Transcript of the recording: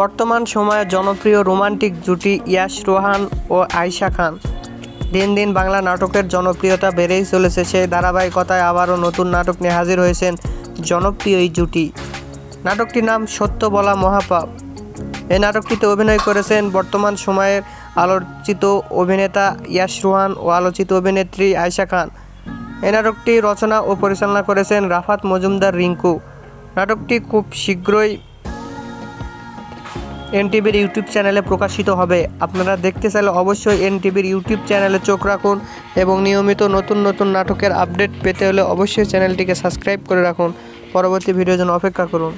বর্তমান সময়ে জনপ্রিয় রোমান্টিক জুটি ইয়াশ রোহান ও আয়েশা খান। দিন দিন বাংলা নাটকের জনপ্রিয়তা বেড়েই চলেছে। সেই ধারাবাহিকতায় আবারও নতুন নাটক নিয়ে হাজির হয়েছেন জনপ্রিয় এই জুটি। নাটকটির নাম সত্য বলা মহাপাপ। এই নাটকটিতে অভিনয় করেছেন বর্তমান সময়ের আলোচিত অভিনেতা ইয়াশ রোহান ও আলোচিত অভিনেত্রী আয়েশা খান। এই নাটকটি রচনা ও পরিচালনা করেছেন রাফাত মজুমদার রিঙ্কু। নাটকটি খুব শীঘ্রই এনটিভির ইউটিউব চ্যানেলে প্রকাশিত হবে। আপনারা দেখতে চাইলে অবশ্যই এনটিভির ইউটিউব চ্যানেলে চোখ রাখুন এবং নিয়মিত নতুন নতুন নাটকের আপডেট পেতে হলে অবশ্যই চ্যানেলটিকে সাবস্ক্রাইব করে রাখুন। পরবর্তী ভিডিওর জন্য অপেক্ষা করুন।